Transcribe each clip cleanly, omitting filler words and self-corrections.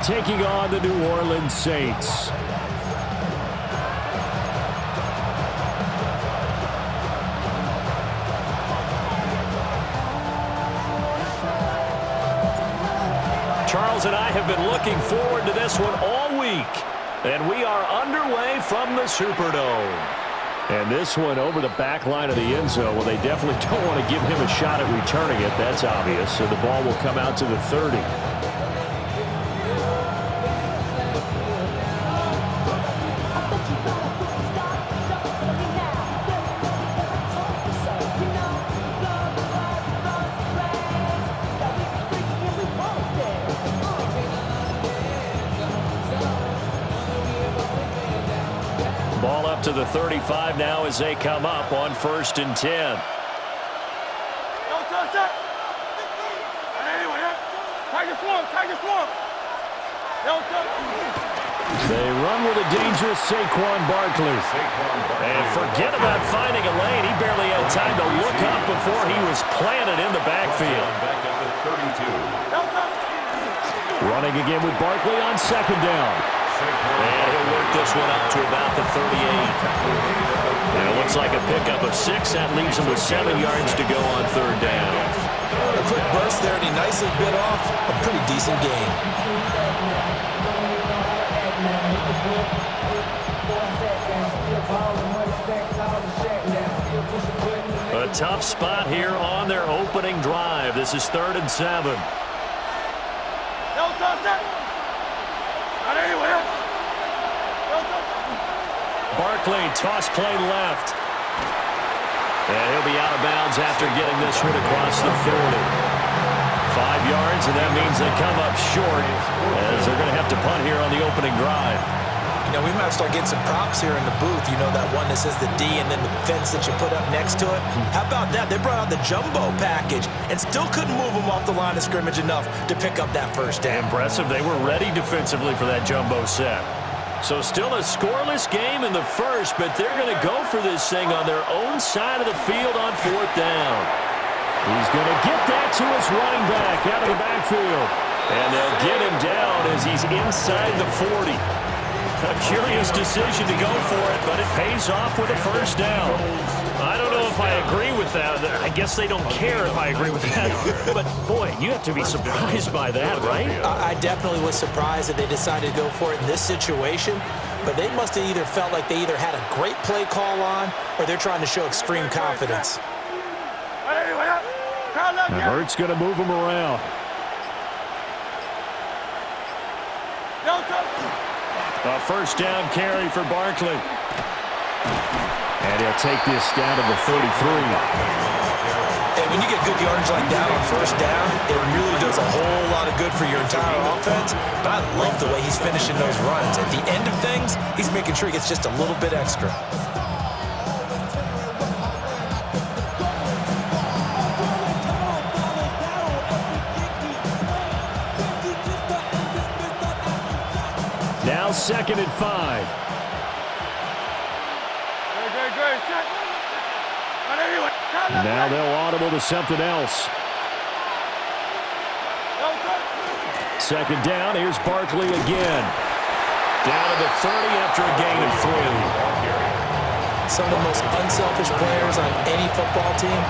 taking on the New Orleans Saints. Charles and I have been looking forward to this one all week. And we are underway from the Superdome. And this one over the back line of the end zone. Well, they definitely don't want to give him a shot at returning it. That's obvious. So the ball will come out to the 30. Ball up to the 35 now as they come up on 1st and 10. Don't touch that. Anyway, Tiger Swamp. Don't touch it. They run with a dangerous Saquon Barkley. And forget about finding a lane. He barely had time to look up before he was planted in the backfield. Running again with Barkley on 2nd down. And he'll work this one up to about the 38. And it looks like a pickup of 6. That leaves him with 7 yards to go on 3rd down. A quick burst there, and he nicely bit off a pretty decent gain. A tough spot here on their opening drive. This is 3rd and 7. Don't touch that. Not anywhere. Don't touch it. Barkley, toss play left. And he'll be out of bounds after getting this one across the 40. 5 yards, and that means they come up short as they're going to have to punt here on the opening drive. You know, we might start getting some props here in the booth. You know, that one that says the D and then the fence that you put up next to it. How about that? They brought out the jumbo package and still couldn't move them off the line of scrimmage enough to pick up that 1st down. Impressive. They were ready defensively for that jumbo set. So still a scoreless game in the 1st, but they're going to go for this thing on their own side of the field on 4th down. He's going to get that to his running back out of the backfield. And they'll get him down as he's inside the 40. A curious decision to go for it, but it pays off with a 1st down. I don't know if I agree with that. I guess they don't care if I agree with that. But, boy, you have to be surprised by that, right? I definitely was surprised that they decided to go for it in this situation. But they must have either felt like they either had a great play call on or they're trying to show extreme confidence. And Hurts going to move him around. A 1st down carry for Barkley. And he'll take this down to the 33. And when you get good yardage like that on 1st down, it really does a whole lot of good for your entire offense. But I love the way he's finishing those runs. At the end of things, he's making sure he gets just a little bit extra. Now 2nd and 5. Now they'll audible to something else. 2nd down. Here's Barkley again. Down to the 30 after a gain of 3. Some of the most unselfish players on any football team,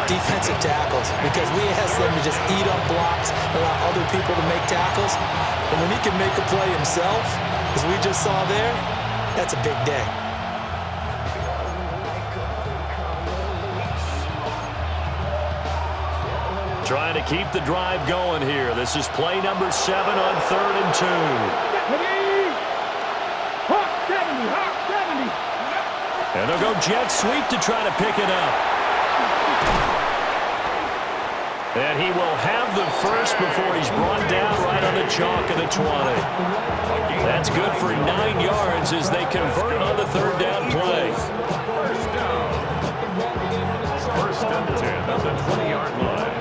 defensive tackles, because we ask them to just eat up blocks, allow other people to make tackles. And when he can make a play himself, as we just saw there, that's a big day. Trying to keep the drive going here. This is play number 7 on 3rd and 2. And they'll go jet sweep to try to pick it up. And he will have the 1st before he's brought down right on the chalk of the 20. That's good for 9 yards as they convert on the 3rd down play. 1st and 10 at the 20-yard line.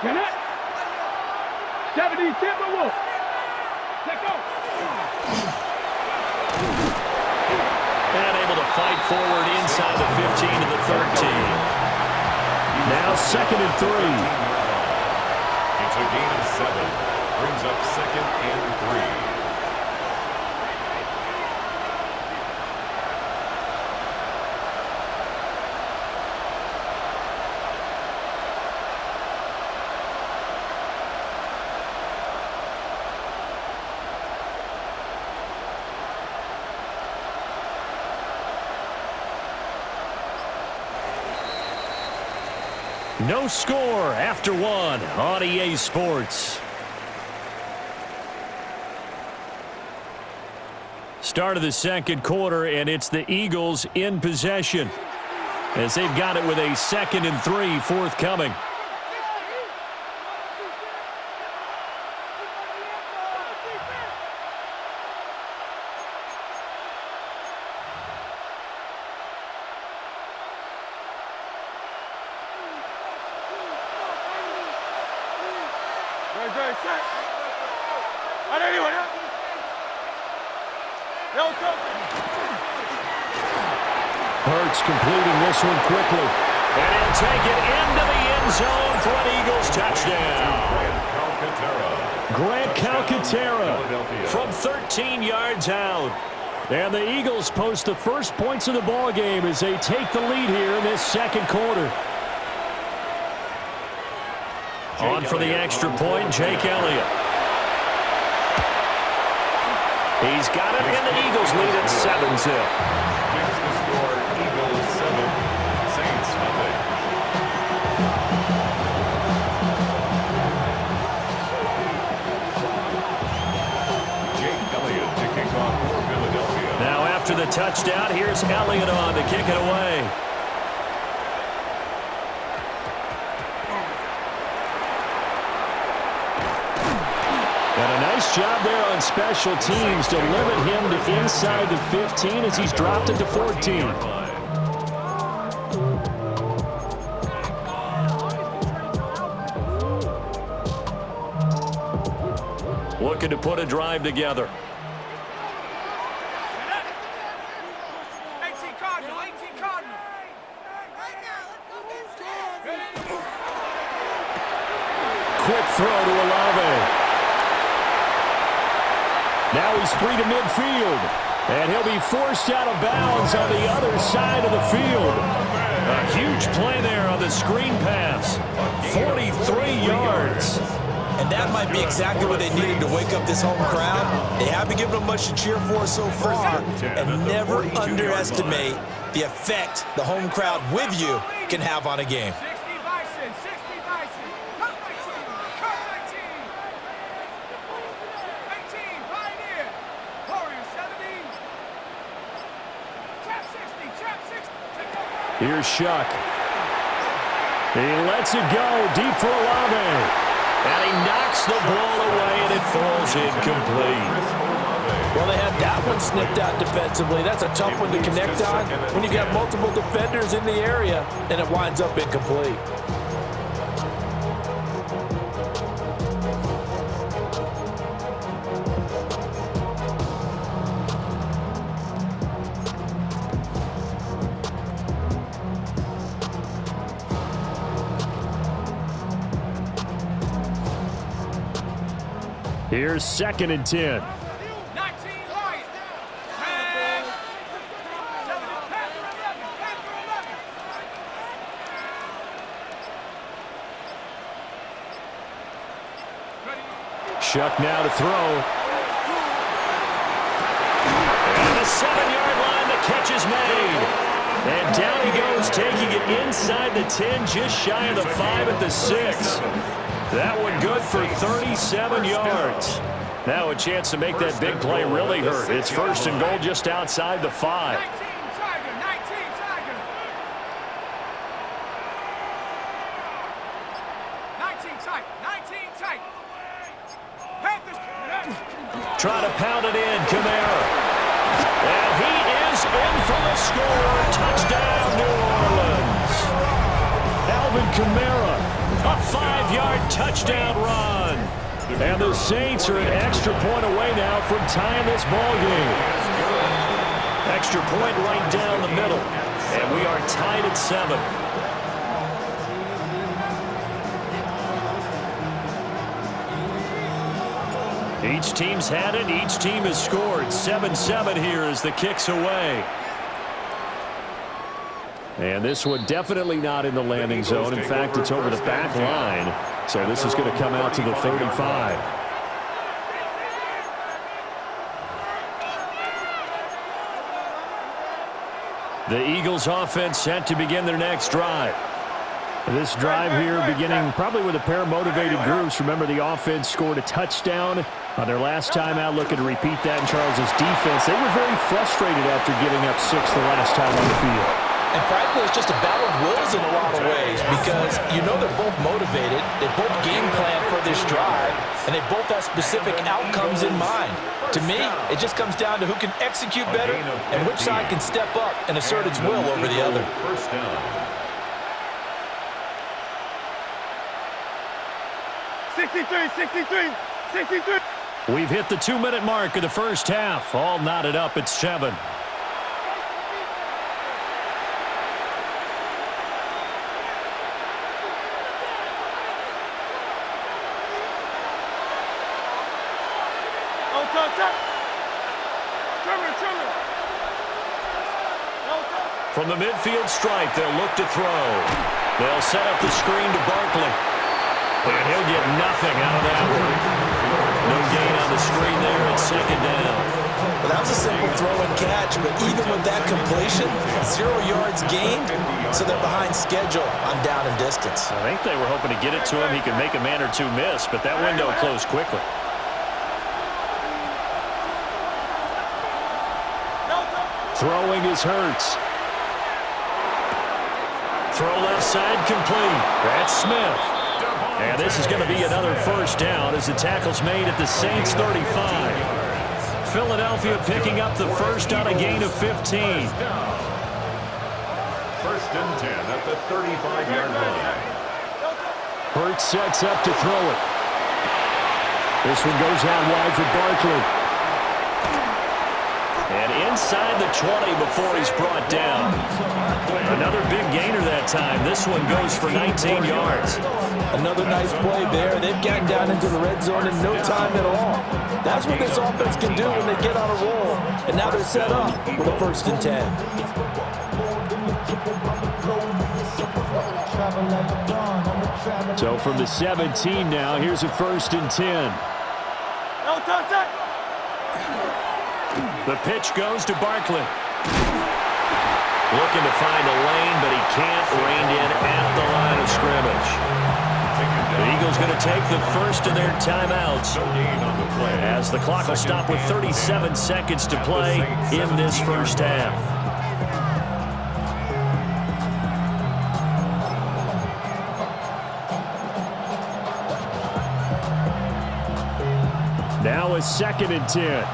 Get it! 70 Timberwolves! Let go! And able to fight forward inside the 15 to the 13. Now 2nd and 3. It's a gain of 7. Brings up 2nd and 3. No score after 1 on EA Sports. Start of the 2nd quarter, and it's the Eagles in possession as they've got it with a 2nd and 3 forthcoming. Hurts completing this one quickly. And he'll take it into the end zone for an Eagles touchdown. Grant Calcaterra from 13 yards out. And the Eagles post the first points of the ball game as they take the lead here in this 2nd quarter. On for the extra point, Jake Elliott. He's got it, and the Eagles lead at 7-zip. Makes the score Eagles 7, Saints nothing. Jake Elliott to kick off for Philadelphia. Now after the touchdown, here's Elliott on to kick it away. And a nice job there on special teams to limit him to inside the 15 as he's dropped it to 14. Looking to put a drive together. Quick throw to Olave. Now he's free to midfield, and he'll be forced out of bounds on the other side of the field. A huge play there on the screen pass, 43 yards. And that might be exactly what they needed to wake up this home crowd. They haven't given them much to cheer for so far, and never underestimate the effect the home crowd with you can have on a game. Here's Shuck. He lets it go deep for Olave. And he knocks the ball away, and it falls incomplete. Well, they had that one snipped out defensively. That's a tough one to connect on when you got multiple defenders in the area, and it winds up incomplete. Here's 2nd and 10. Shuck now to throw. And the 7-yard line, the catch is made. And down he goes, taking it inside the 10, just shy of the 5 at the 6. That one good for 37 yards. Now a chance to make that big play really hurt. It's 1st and goal just outside the 5. Try to pound it in, Kamara. And he is in for the score. Touchdown, New Orleans. Alvin Kamara, a 5-yard touchdown run. And the Saints are an extra point away now from tying this ball game. Extra point right down the middle. And we are tied at 7. Each team's had it. Each team has scored. 7-7 here as the kick's away. And this one definitely not in the landing zone. In fact, it's over the back line. So this is going to come out to the 35. The Eagles offense set to begin their next drive. This drive here beginning probably with a pair of motivated groups. Remember, the offense scored a touchdown on their last time out, looking to repeat that in Charles's defense. They were very frustrated after giving up 6 the last time on the field. And frankly, it's just a battle of wills in a lot of ways because you know they're both motivated, they both game plan for this drive, and they both have specific outcomes in mind. To me, it just comes down to who can execute better and which side can step up and assert its will over the other. First down. 63. We've hit the 2-minute mark of the first half. All knotted up at 7. From the midfield stripe, they'll look to throw. They'll set up the screen to Barkley. And he'll get nothing out of that one. No gain on the screen there at 2nd down. Well, that was a simple throw and catch, but even with that completion, 0 yards gained, so they're behind schedule on down and distance. I think they were hoping to get it to him. He could make a man or two miss, but that window closed quickly. Throwing is Hurts. Throw left side complete. That's Smith. And this is going to be another first down as the tackle's made at the Saints 35. Philadelphia picking up the first on a gain of 15. First and 10 at the 35-yard line. Hurts sets up to throw it. This one goes out wide for Barkley. And inside the 20 before he's brought down. Another big gainer that time. This one goes for 19 yards. Another nice play there. They've gotten down into the red zone in no time at all. That's what this offense can do when they get on a roll. And now they're set up with a 1st and 10. So from the 17 now, here's a 1st and 10. The pitch goes to Barkley. Looking to find a lane, but he can't. Reined in at the line of scrimmage. The Eagles going to take the first of their timeouts as the clock will stop with 37 seconds to play in this first half. Now a 2nd and 10.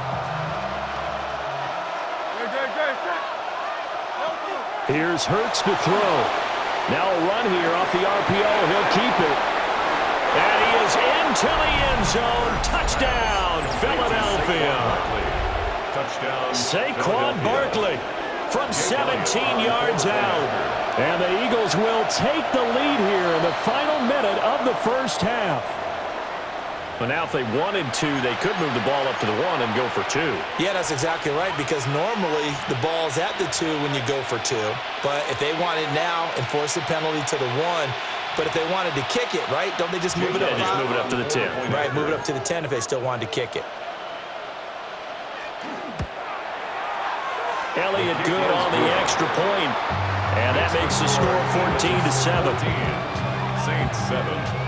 Here's Hurts to throw. Now a run here off the RPO. He'll keep it. And he is into the end zone. Touchdown, Philadelphia. Saquon Barkley from 17 yards out. And the Eagles will take the lead here in the final minute of the first half. But now if they wanted to, they could move the ball up to the 1 and go for 2. Yeah, that's exactly right, because normally the ball's at the 2 when you go for 2. But if they want it now, enforce the penalty to the 1. But if they wanted to kick it, right, don't they just move it up? Just move it up to the 10. Right, move it up to the 10 if they still wanted to kick it. Elliott good on the extra point. And that makes the score 14-7. Saints 7.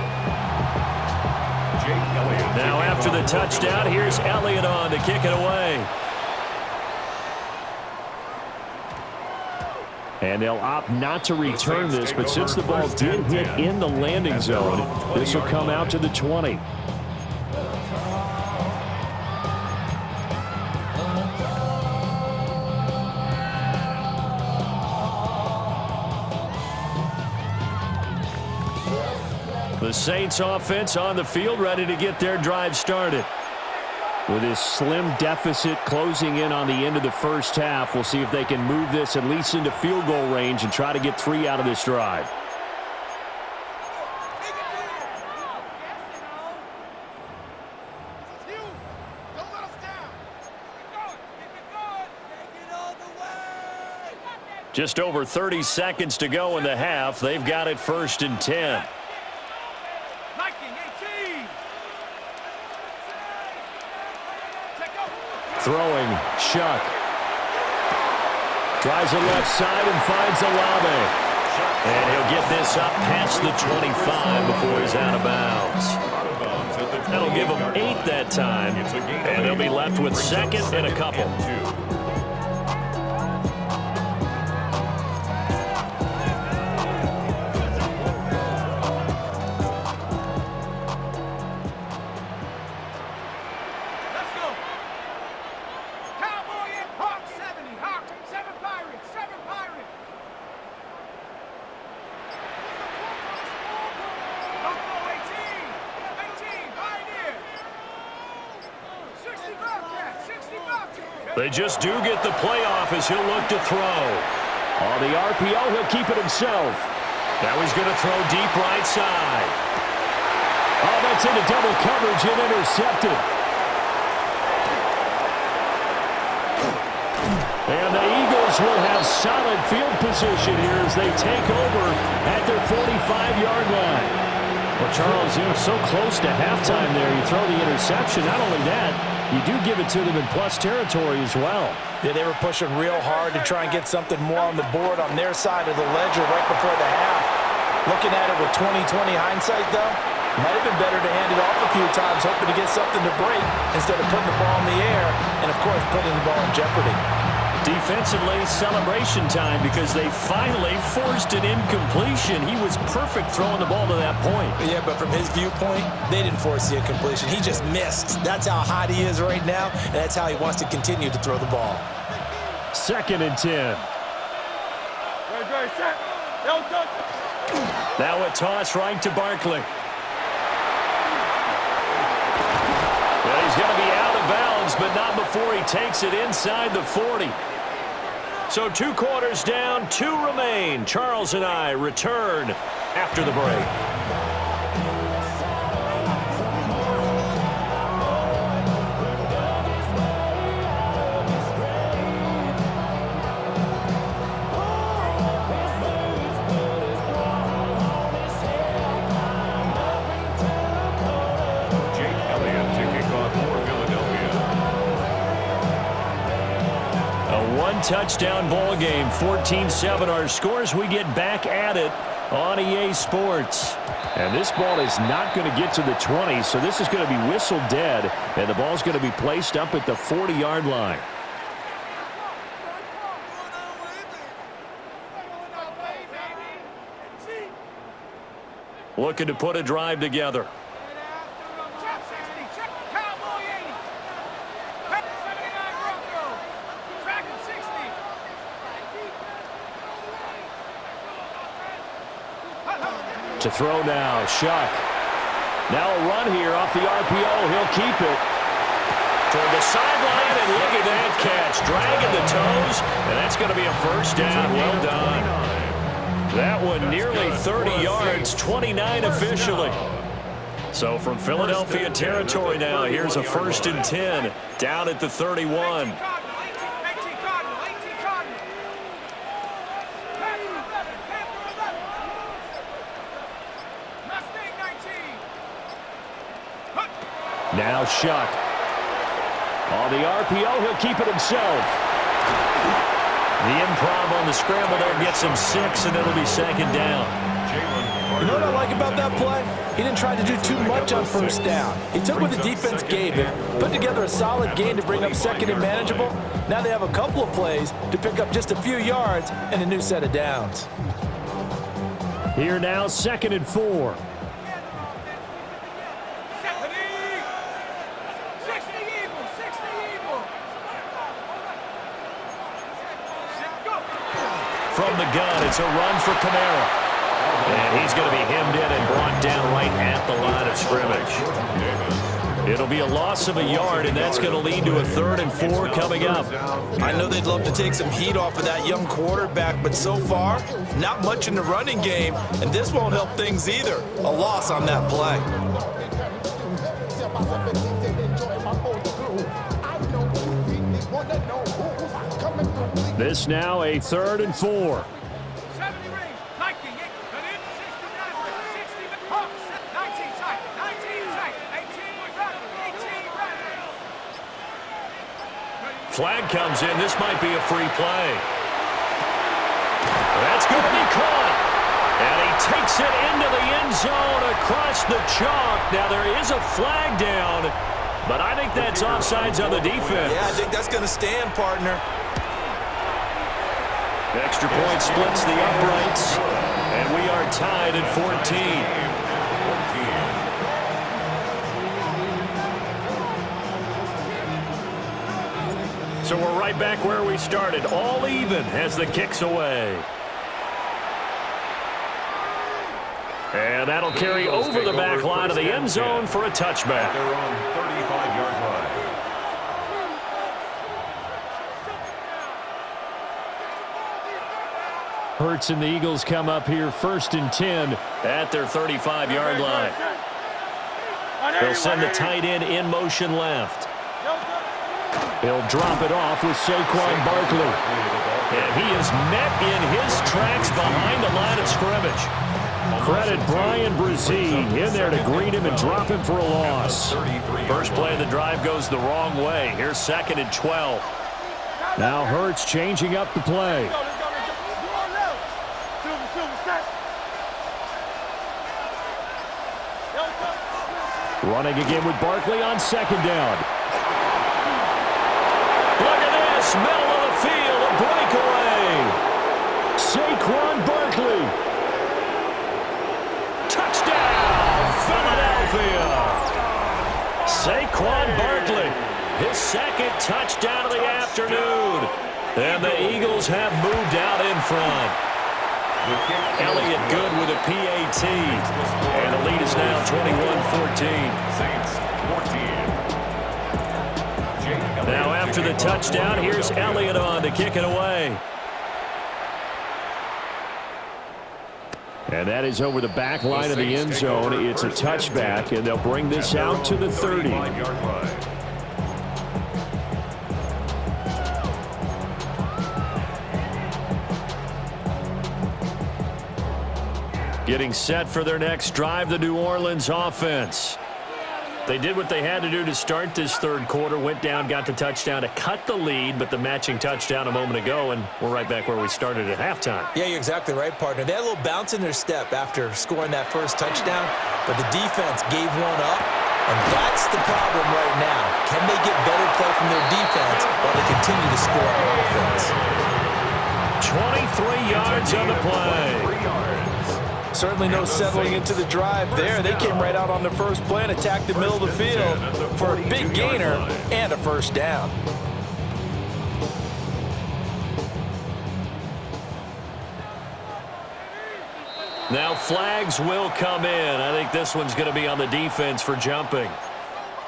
Now after the touchdown, here's Elliott on to kick it away. And they'll opt not to return this, but since the ball did hit in the landing zone, this will come out to the 20. The Saints offense on the field, ready to get their drive started. With this slim deficit closing in on the end of the first half, we'll see if they can move this at least into field goal range and try to get 3 out of this drive. Just over 30 seconds to go in the half. They've got it 1st and 10. Throwing, Shuck. Drives it left side and finds Olave. And he'll get this up past the 25 before he's out of bounds. That'll give him 8 that time. And they'll be left with 2nd and a couple. They just do get the playoff as he'll look to throw. On the RPO, he'll keep it himself. Now he's going to throw deep right side. Oh, that's into double coverage and intercepted. And the Eagles will have solid field position here as they take over at their 45-yard line. Well, Charles, you know, so close to halftime there. You throw the interception. Not only that, you do give it to them in plus territory as well. Yeah, they were pushing real hard to try and get something more on the board on their side of the ledger right before the half. Looking at it with 20/20 hindsight, though, might have been better to hand it off a few times, hoping to get something to break instead of putting the ball in the air and, of course, putting the ball in jeopardy. Defensively, celebration time because they finally forced an incompletion. He was perfect throwing the ball to that point. Yeah, but from his viewpoint, they didn't force the incompletion. He just missed. That's how hot he is right now, and that's how he wants to continue to throw the ball. 2nd and 10. Now a toss right to Barkley. Well, he's going to be out of bounds, but not before he takes it inside the 40. So 2 quarters down, 2 remain. Charles and I return after the break. Touchdown ball game, 14-7 our scores. We get back at it on EA Sports. And this ball is not going to get to the 20, so this is going to be whistled dead, and the ball's going to be placed up at the 40-yard line. Looking to put a drive together. To throw now, Shuck. Now a run here off the RPO. He'll keep it. Toward the sideline, and look at that catch. Dragging the toes, and that's going to be a 1st down. Well done. That one nearly 30 yards, 29 officially. So from Philadelphia territory now, here's a 1st and 10 down at the 31. Now Shuck. On the RPO, he'll keep it himself. The improv on the scramble there gets him 6, and it'll be 2nd down. You know what I like about that play? He didn't try to do too much on 1st down. He took what the defense gave him, put together a solid gain to bring up 2nd and manageable. Now they have a couple of plays to pick up just a few yards and a new set of downs. Here now, 2nd and 4. From the gun, it's a run for Kamara. And he's going to be hemmed in and brought down right at the line of scrimmage. It'll be a loss of a yard, and that's going to lead to a 3rd and 4 coming up. I know they'd love to take some heat off of that young quarterback, but so far, not much in the running game, and this won't help things either. A loss on that play. This now a 3rd and 4. 70 range, hiking it, cut in, 69, 60, Hawks, 19 tight, 18 right, 18 right. Flag comes in. This might be a free play. That's going to be caught. And he takes it into the end zone across the chalk. Now there is a flag down, but I think that's offsides on the defense. Yeah, I think that's going to stand, partner. Extra point splits the uprights, and we are tied at 14. So we're right back where we started, all even as the kick's away. And that'll carry over the back line of the end zone for a touchback. They're on 35-yard line. Hurts and the Eagles come up here 1st and 10 at their 35-yard line. They'll send the tight end in motion left. He'll drop it off with Saquon Barkley. And he is met in his tracks behind the line of scrimmage. Credit Brian Brzee in there to greet him and drop him for a loss. First play of the drive goes the wrong way. Here's 2nd and 12. Now Hurts changing up the play. Running again with Barkley on 2nd down. Look at this, middle of the field, a breakaway. Saquon Barkley. Touchdown, Philadelphia. Saquon Barkley, his 2nd touchdown of the afternoon. And the Eagles have moved out in front. Elliott good with a PAT. And the lead is now 21-14. Saints 14. Now after the touchdown, here's Elliott on to kick it away. And that is over the back line of the end zone. It's a touchback, and they'll bring this out to the 30. Getting set for their next drive, the New Orleans offense. They did what they had to do to start this 3rd quarter, went down, got the touchdown to cut the lead, but the matching touchdown a moment ago, and we're right back where we started at halftime. Yeah, you're exactly right, partner. They had a little bounce in their step after scoring that first touchdown, but the defense gave one up, and that's the problem right now. Can they get better play from their defense while they continue to score on offense? 23 yards on the play. Certainly no settling into the drive there. They came right out on the first play and attacked the middle of the field for a big gainer and a 1st down. Now flags will come in. I think this one's going to be on the defense for jumping.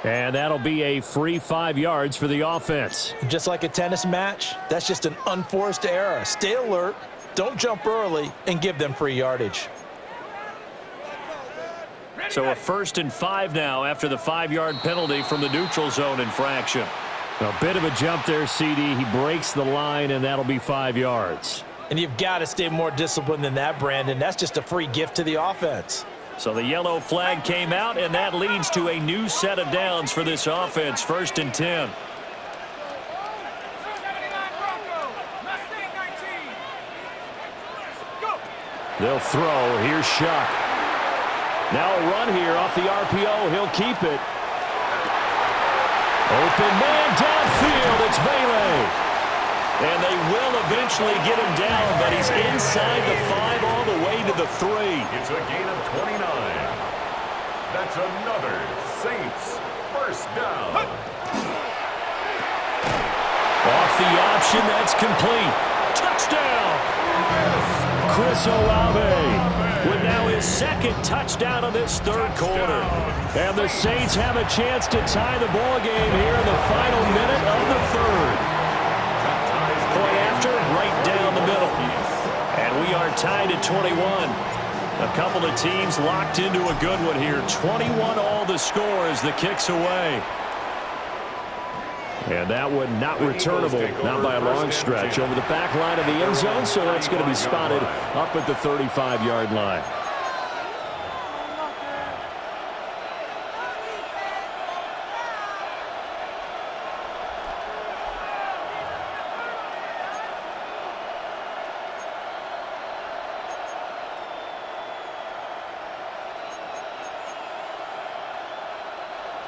And that'll be a free 5 yards for the offense. Just like a tennis match, that's just an unforced error. Stay alert, don't jump early, and give them free yardage. So a 1st and 5 now after the 5-yard penalty from the neutral zone infraction. A bit of a jump there, CD. He breaks the line, and that'll be 5 yards. And you've got to stay more disciplined than that, Brandon. That's just a free gift to the offense. So the yellow flag came out, and that leads to a new set of downs for this offense. 1st and 10. They'll throw. Here's Shuck. Now a run here off the RPO. He'll keep it. Open man downfield. It's Vele. And they will eventually get him down, but he's inside the 5 all the way to the 3. It's a gain of 29. That's another Saints 1st down. Off the option, that's complete. Touchdown! Chris Olave with now his 2nd touchdown of this 3rd quarter. And the Saints have a chance to tie the ball game here in the final minute of the 3rd. Point after, right down the middle. And we are tied at 21. A couple of teams locked into a good one here. 21 all the score as the kick's away. And that one not returnable, not by a long stretch, over the back line of the end zone, so that's going to be spotted up at the 35-yard line.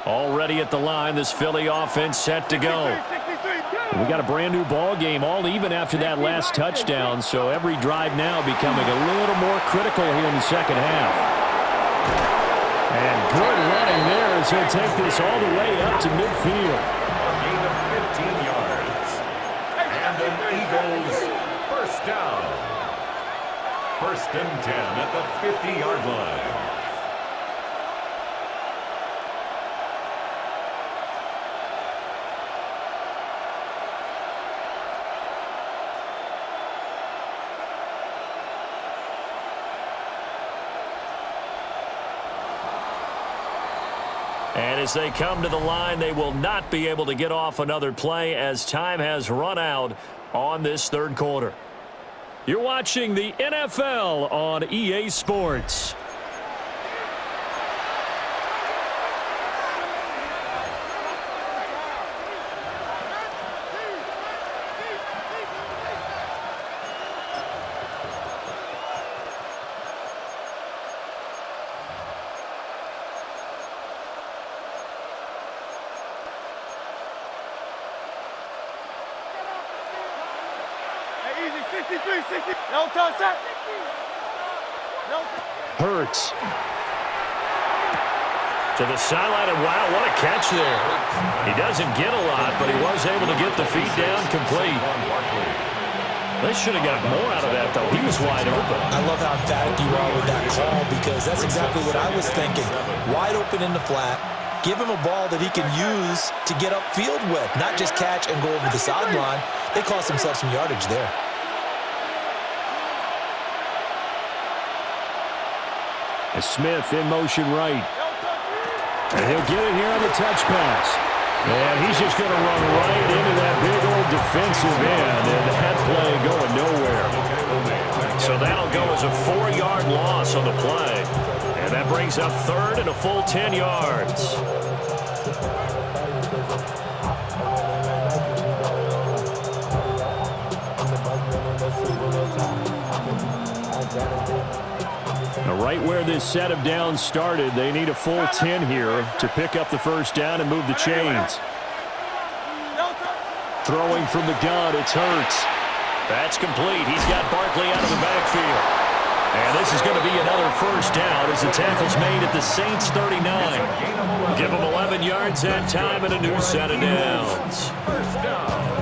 Already at the line, this Philly offense set to go. We got a brand new ball game, all even after that last touchdown, so every drive now becoming a little more critical here in the second half. And good running there as he'll take this all the way up to midfield. A gain of 15 yards. And an Eagles first down. First and 10 at the 50-yard line. And as they come to the line, they will not be able to get off another play as time has run out on this third quarter. You're watching the NFL on EA Sports. Hurts. To the sideline, and wow, what a catch there. He doesn't get a lot, but he was able to get the feet down complete. They should have got more out of that, though. He was wide open. I love how emphatic you are with that call because that's exactly what I was thinking. Wide open in the flat. Give him a ball that he can use to get upfield with, not just catch and go over the sideline. They cost themselves some yardage there. Smith in motion right. And he'll get it here on the touch pass. And he's just going to run right into that big old defensive end, and that play going nowhere. So that'll go as a 4-yard loss on the play. And that brings up third and a full 10 yards. Now, right where this set of downs started, they need a full 10 here to pick up the first down and move the chains. Throwing from the gun, it's Hurts. That's complete. He's got Barkley out of the backfield. And this is going to be another first down as the tackle's made at the Saints 39. Give them 11 yards that time and a new set of downs.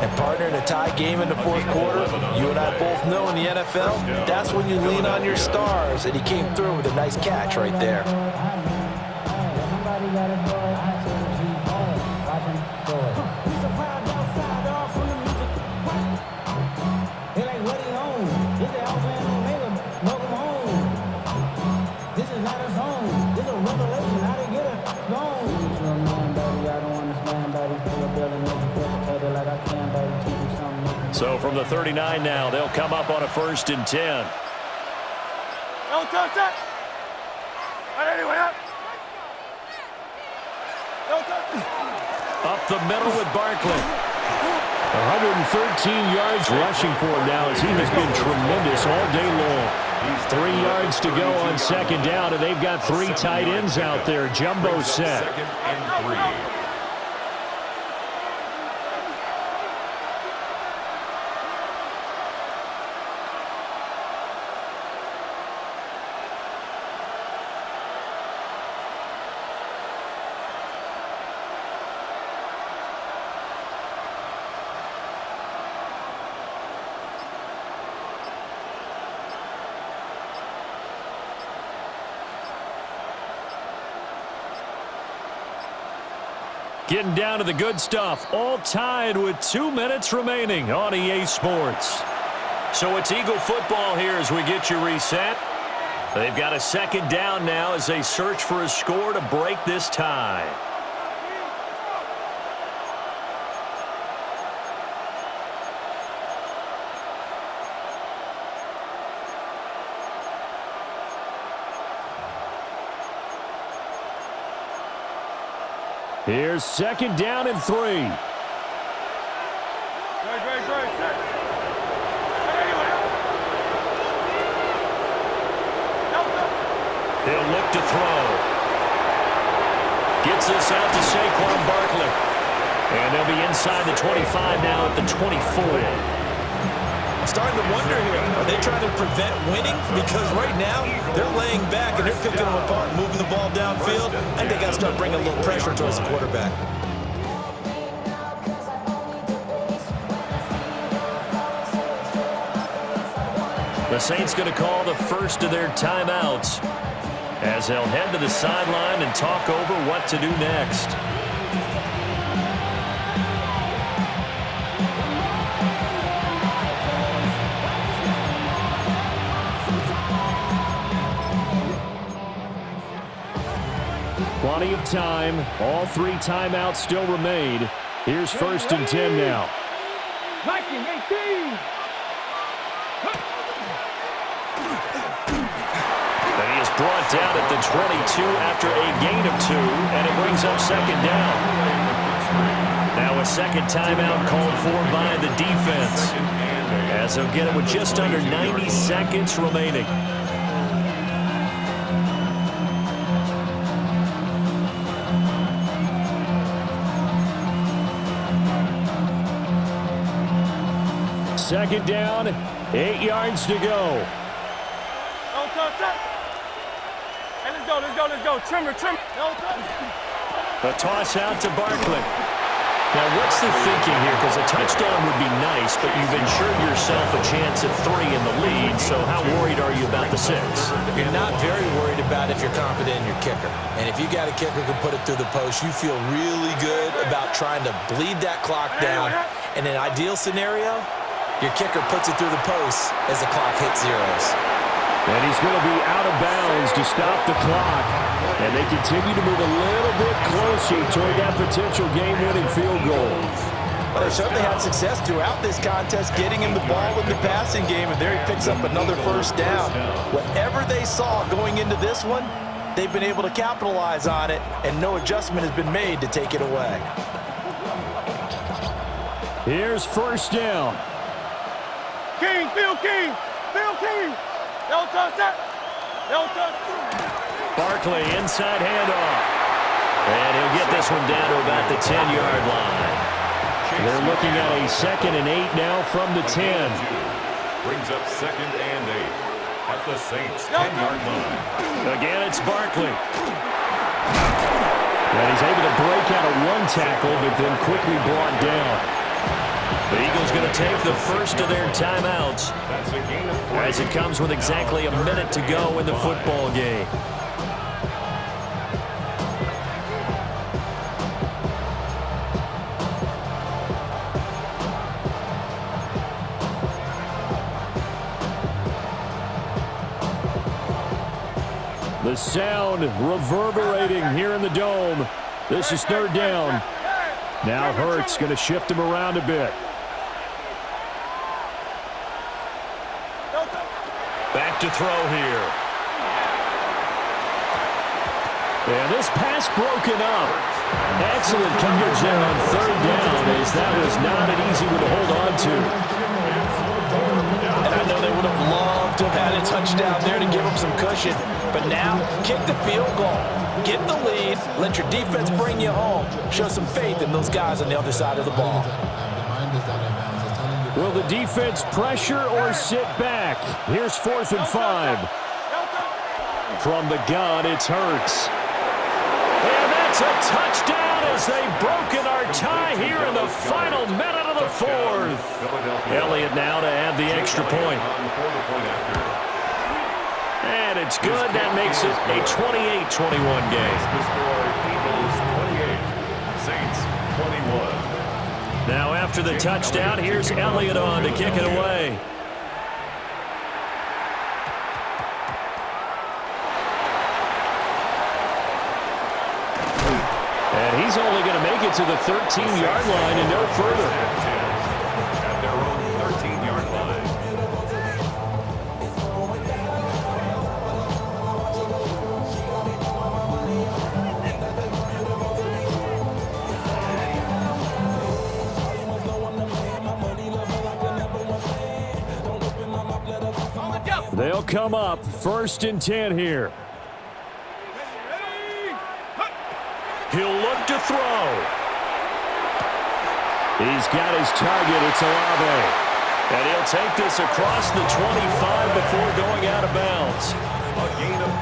And partner, in a tie game in the fourth quarter, you and I both know in the NFL, that's when you lean on your stars. And he came through with a nice catch right there. So from the 39 now, they'll come up on a 1st and 10. Don't touch that. Anyway, up. Don't touch it. Up the middle with Barkley. 113 yards rushing for him now as he has been tremendous all day long. 3 yards to go on second down, and they've got 3 tight ends out there. Jumbo set. 2nd and 3. Getting down to the good stuff, all tied with 2 minutes remaining on EA Sports. So it's Eagle football here as we get you reset. They've got a second down now as they search for a score to break this tie. Here's second down and 3. He'll look to throw. Gets this out to Saquon Barkley. And they'll be inside the 25 now at the 24. I'm starting to wonder here, are they trying to prevent winning? Because right now, they're laying back and they're picking them apart, moving the ball downfield. I think they got to start bringing a little pressure towards the quarterback. The Saints going to call the first of their timeouts as they'll head to the sideline and talk over what to do next. Plenty of time. All 3 timeouts still remain. Here's first and 10 now. And he is brought down at the 22 after a gain of 2, and it brings up second down. Now a second timeout called for by the defense, as they'll get it with just under 90 seconds remaining. Second down, 8 yards to go. Hey, let's go. Trimmer. A toss out to Barkley. Now, what's the thinking here? Because a touchdown would be nice, but you've ensured yourself a chance at 3 in the lead, so how worried are you about the 6? You're not very worried about if you're confident in your kicker. And if you got a kicker who can put it through the post, you feel really good about trying to bleed that clock down. In an ideal scenario, your kicker puts it through the post as the clock hits zeros. And he's going to be out of bounds to stop the clock. And they continue to move a little bit closer toward that potential game-winning field goal. Well, they certainly had success throughout this contest, getting him the ball in the passing game, and there he picks up another first down. Whatever they saw going into this one, they've been able to capitalize on it, and no adjustment has been made to take it away. Here's first down. Phil King. Don't touch that. Barkley, inside handoff. And he'll get this one down to about the 10-yard line. They're looking at a 2nd and 8 now from the 10. Brings up 2nd and 8 at the Saints' 10-yard line. Again, it's Barkley. And he's able to break out of 1 tackle, but then quickly brought down. The Eagles going to take the first of their timeouts as it comes with exactly a minute to go in the football game. The sound reverberating here in the dome. This is 3rd down. Now Hurts going to shift him around a bit. Back to throw here. And this pass broken up. Excellent coverage there on 3rd down, as that was not an easy one to hold on to. And I know they would have loved to have had a touchdown there to give them some cushion. But now, kick the field goal. Get the lead. Let your defense bring you home. Show some faith in those guys on the other side of the ball. Will the defense pressure or sit back? Here's 4th and 5. From the gun, it's Hurts. And that's a touchdown as they've broken our tie here in the final minute of the 4th. Elliott now to add the extra point. And it's good. That makes it a 28-21 game. Saints 21. Now after the touchdown, here's Elliott on to kick it away. And he's only going to make it to the 13-yard line and no further. At their own 13-yard line. They'll come up 1st and 10 here. He'll look to throw. He's got his target. It's Olave. And he'll take this across the 25 before going out of bounds.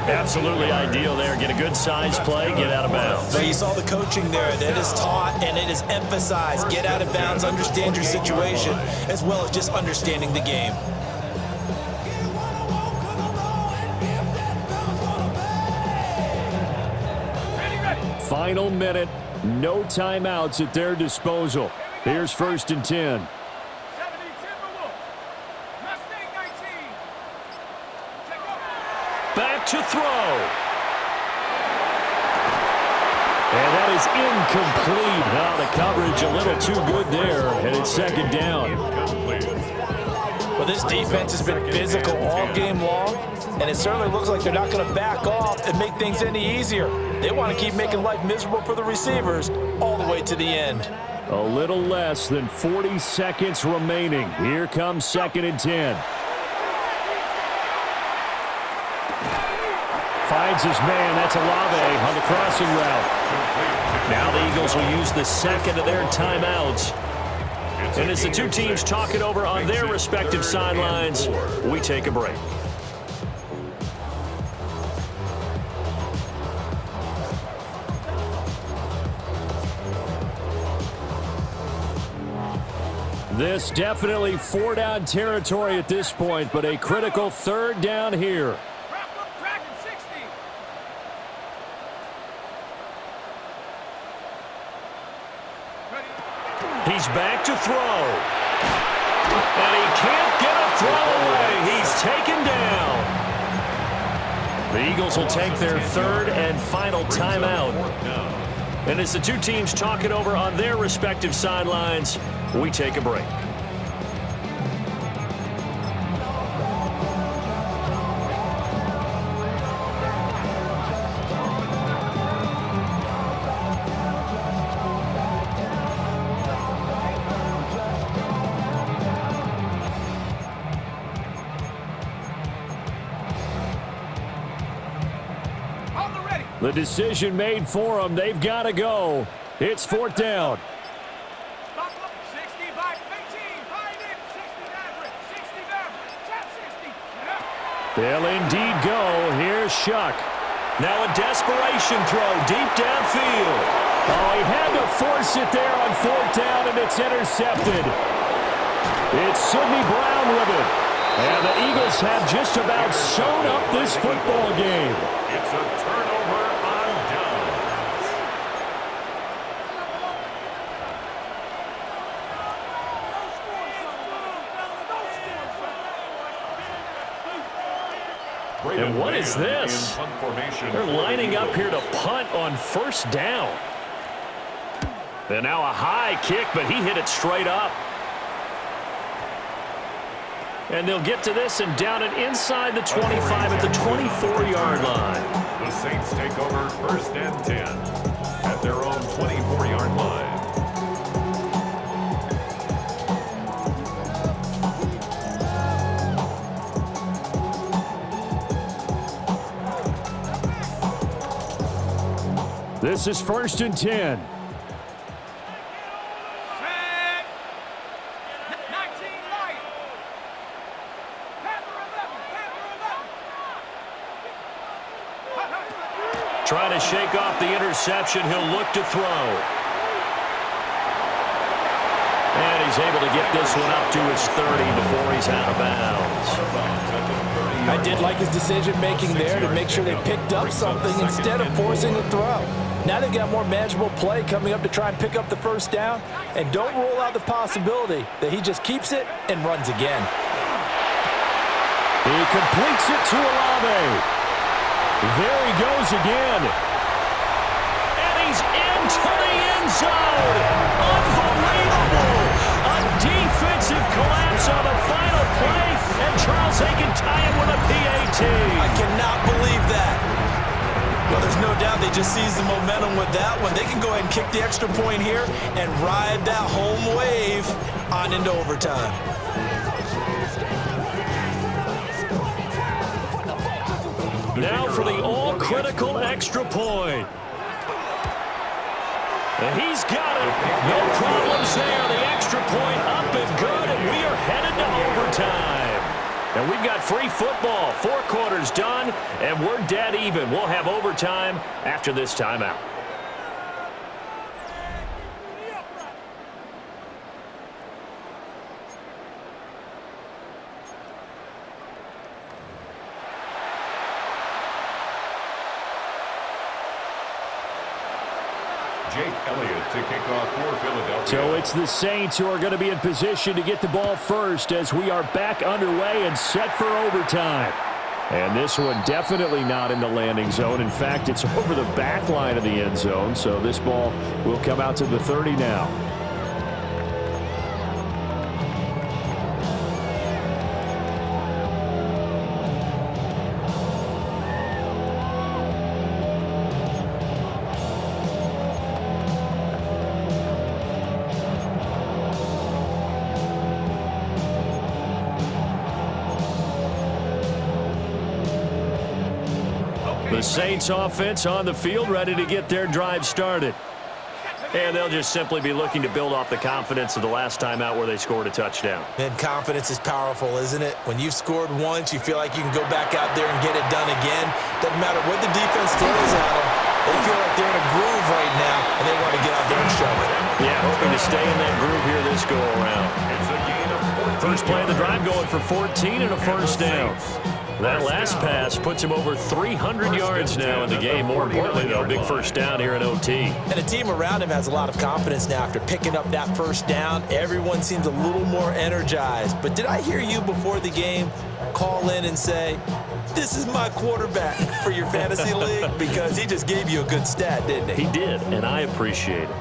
Absolutely ideal there. Get a good size play, get out of bounds. Well, you saw the coaching there. That is taught and it is emphasized. Get out of bounds, understand your situation, as well as just understanding the game. Final minute, no timeouts at their disposal. Here's 1st and 10. Back to throw. And that is incomplete. Now the coverage a little too good there, and it's 2nd down. Well, this defense has been physical all game long, and it certainly looks like they're not going to back off and make things any easier. They want to keep making life miserable for the receivers all the way to the end. A little less than 40 seconds remaining. Here comes 2nd and 10. Finds his man. That's Olave on the crossing route. Now the Eagles will use the second of their timeouts. And as the two teams talk it over on their respective sidelines, we take a break. This definitely 4-down territory at this point, but a critical 3rd down here. He's back to throw. And he can't get a throw away. He's taken down. The Eagles will take their 3rd and final timeout. And as the two teams talk it over on their respective sidelines, we take a break. The decision made for them. They've got to go. It's 4th down. They'll indeed go. Here's Shuck. Now a desperation throw deep downfield. Oh, he had to force it there on 4th down, and it's intercepted. It's Sidney Brown with it. And the Eagles have just about sewn up this football game. It's a turnover on downs. And what is this? They're lining up here to punt on 1st down. And now a high kick, but he hit it straight up. And they'll get to this and down it inside the 25 at the 24-yard line. The Saints take over 1st and 10 at their own 24-yard line. This is 1st and 10. Trying to shake off the interception. He'll look to throw. And he's able to get this one up to his 30 before he's out of bounds. I did like his decision-making there to make sure they picked up something instead of forcing a throw. Now they've got more manageable play coming up to try and pick up the 1st down. And don't rule out the possibility that he just keeps it and runs again. He completes it to Olave. There he goes again. And he's into the end zone. Unbelievable. A defensive collapse on the final play. And Charles, they can tie it with a PAT. I cannot believe that. Well, there's no doubt they just seized the momentum with that one. They can go ahead and kick the extra point here and ride that home wave on into overtime. Now for the all-critical extra point. And he's got it. No problems there. The extra point up and good, and we are headed to overtime. And we've got free football. 4 quarters done, and we're dead even. We'll have overtime after this timeout. Jake Elliott to kick off for Philadelphia. So it's the Saints who are going to be in position to get the ball first as we are back underway and set for overtime. And this one definitely not in the landing zone. In fact, it's over the back line of the end zone. So this ball will come out to the 30 now. The Saints offense on the field, ready to get their drive started. And they'll just simply be looking to build off the confidence of the last time out where they scored a touchdown. And confidence is powerful, isn't it? When you've scored once, you feel like you can go back out there and get it done again. Doesn't matter what the defense throws at them. They feel like they're in a groove right now, and they want to get out there and show it. Yeah, hoping to stay in that groove here this go-around. First play of the drive going for 14 and a first down. That last pass puts him over 300 yards now in the game. More importantly, though, big first down here in OT. And the team around him has a lot of confidence now after picking up that first down. Everyone seems a little more energized. But did I hear you before the game call in and say, this is my quarterback for your fantasy league? Because he just gave you a good stat, didn't he? He did, and I appreciate it.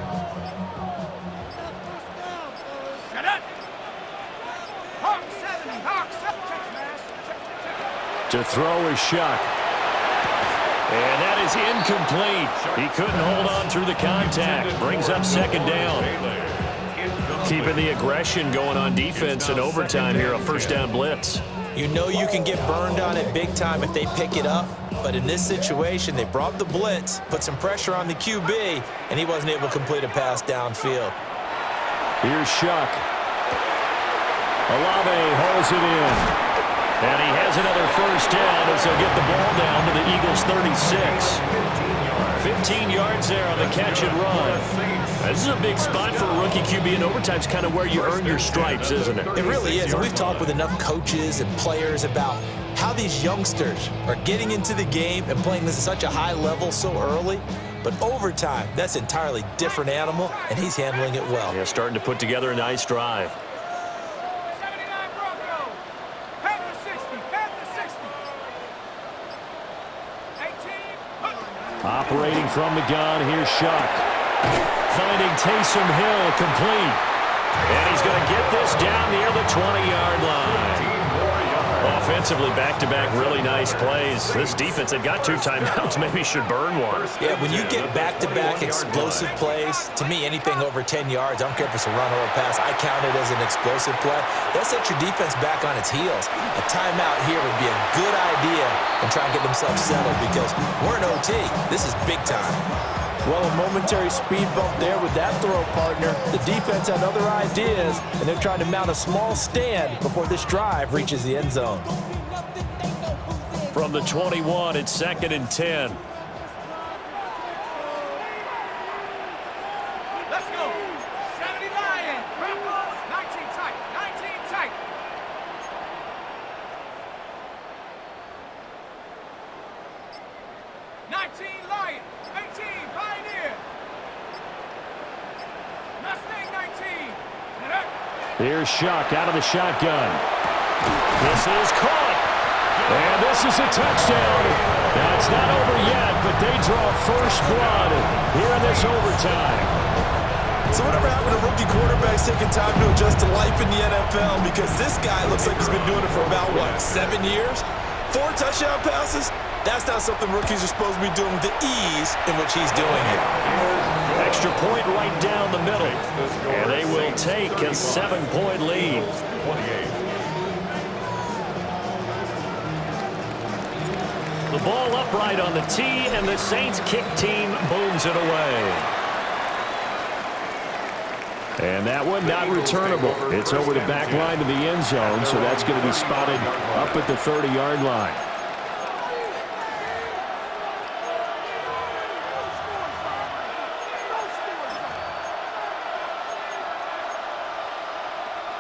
To throw is Shuck. And that is incomplete. He couldn't hold on through the contact. Brings up second down. Keeping the aggression going on defense in overtime here, a first down blitz. You know you can get burned on it big time if they pick it up. But in this situation, they brought the blitz, put some pressure on the QB, and he wasn't able to complete a pass downfield. Here's Shuck. Olave holds it in. And he has another first down as they'll get the ball down to the Eagles' 36. 15 yards there on the catch and run. This is a big spot for a rookie QB, and overtime's kind of where you earn your stripes, isn't it? It really is. And we've talked with enough coaches and players about how these youngsters are getting into the game and playing this at such a high level so early. But overtime, that's an entirely different animal, and he's handling it well. Yeah, starting to put together a nice drive. Operating from the gun, here's Shuck. Finding Taysom Hill complete. And he's going to get this down near the 20-yard line. Offensively, back-to-back really nice plays. This defense had got 2 timeouts, maybe should burn one. Yeah, when you get back-to-back explosive plays, to me, anything over 10 yards, I don't care if it's a run or a pass, I count it as an explosive play. That sets your defense back on its heels. A timeout here would be a good idea and try and get themselves settled because we're in OT. This is big time. Well, a momentary speed bump there with that throw, partner. The defense had other ideas, and they're trying to mount a small stand before this drive reaches the end zone. From the 21, it's 2nd and 10. Let's go. 70 Lions. 19 tight. 19 tight. Lion. 18 Pioneer. Mustang 19. Here's Shuck out of the shotgun. This is caught. And this is a touchdown. Now, it's not over yet, but they draw first blood here in this overtime. So whatever happened to rookie quarterbacks taking time to adjust to life in the NFL? Because this guy looks like he's been doing it for about, 7 years? 4 touchdown passes? That's not something rookies are supposed to be doing with the ease in which he's doing it. Extra point right down the middle. And they will take a 7-point lead. 28. The ball upright on the tee, and the Saints kick team booms it away. And that one not returnable. It's over the back line to the end zone, so that's going to be spotted up at the 30-yard line.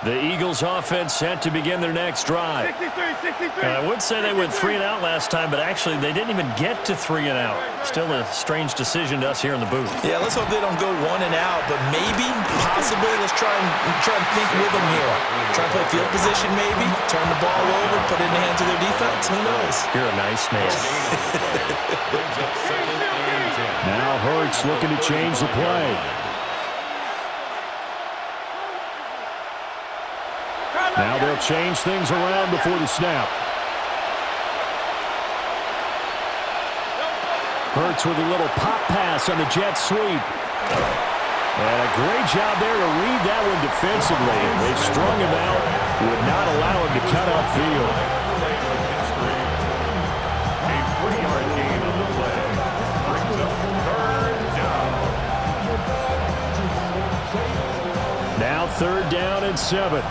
The Eagles offense set to begin their next drive. 63. I would say they went 3 and out last time, but actually they didn't even get to 3 and out. Still a strange decision to us here in the booth. Yeah, let's hope they don't go 1 and out, but maybe, possibly, let's try and think with them here. Try and play field position maybe, turn the ball over, put it in the hands of their defense. Who knows? You're a nice man. Now Hurts looking to change the play. Now they'll change things around before the snap. Hurts with a little pop pass on the jet sweep. And a great job there to read that one defensively. They've strung him out, would not allow him to cut upfield. a 3-yard gain on the play. Brings up 3rd down. Now 3rd down and 7.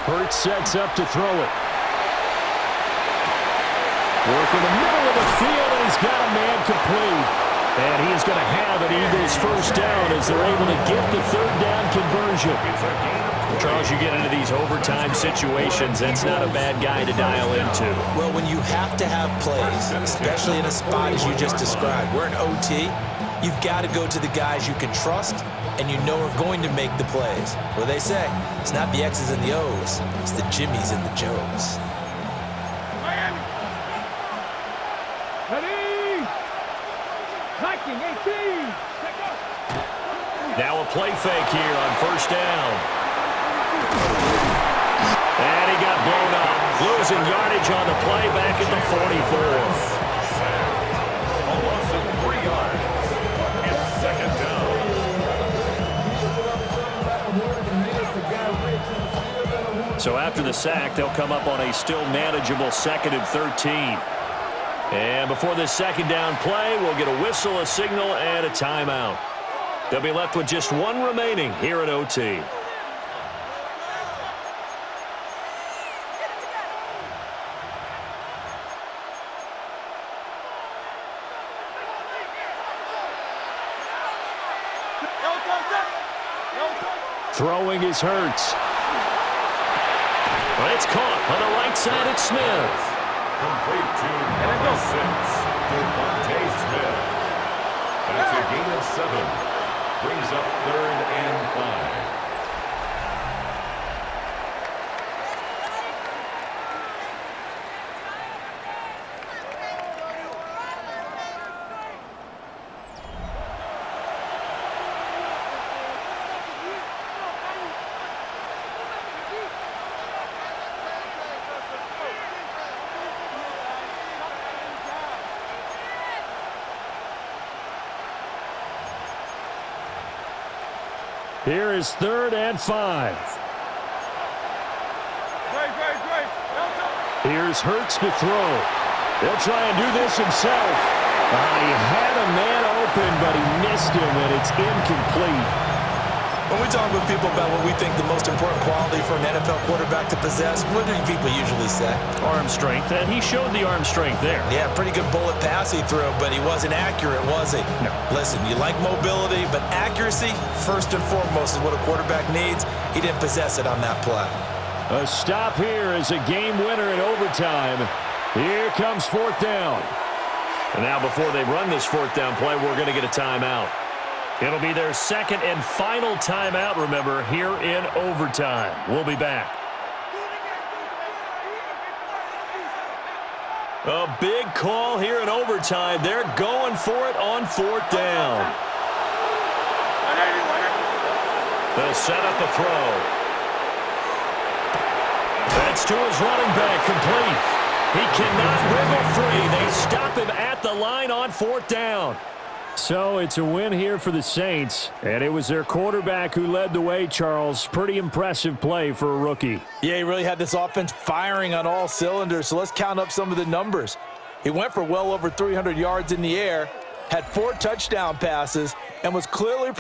Hurts sets up to throw it. Work in the middle of the field, and he's got a man complete. And he is going to have an Eagles 1st down as they're able to get the 3rd down conversion. Charles, you get into these overtime situations, that's not a bad guy to dial into. Well, when you have to have plays, especially in a spot as you just described, we're in OT, you've got to go to the guys you can trust and you know are going to make the plays. Well, they say, it's not the X's and the O's, it's the Jimmies and the Joes. Now a play fake here on 1st down. And he got blown up. Losing yardage on the play back at the 44. A loss of 3 yards. It's 2nd down. So after the sack, they'll come up on a still manageable 2nd and 13. And before this 2nd down play, we'll get a whistle, a signal, and a timeout. They'll be left with just 1 remaining here at OT. Throwing is Hurts. But it's caught on the right side at Smith. Complete to number 6, Devontae Smith. That's a gain of 7. Brings up 3rd and 5. Here is 3rd and 5. Here's Hurts to throw. He'll try and do this himself. He had a man open, but he missed him, and it's incomplete. When we talk with people about what we think the most important quality for an NFL quarterback to possess, what do people usually say? Arm strength, and he showed the arm strength there. Yeah, pretty good bullet pass he threw, but he wasn't accurate, was he? No. Listen, you like mobility, but accuracy, first and foremost, is what a quarterback needs. He didn't possess it on that play. A stop here is a game winner in overtime. Here comes 4th down. And now before they run this 4th down play, we're going to get a timeout. It'll be their 2nd and final timeout, remember, here in overtime. We'll be back. A big call here in overtime. They're going for it on 4th down. They'll set up a throw. That's to his running back, complete. He cannot wiggle free. They stop him at the line on 4th down. So it's a win here for the Saints, and it was their quarterback who led the way, Charles. Pretty impressive play for a rookie. Yeah, he really had this offense firing on all cylinders, so let's count up some of the numbers. He went for well over 300 yards in the air, had 4 touchdown passes, and was clearly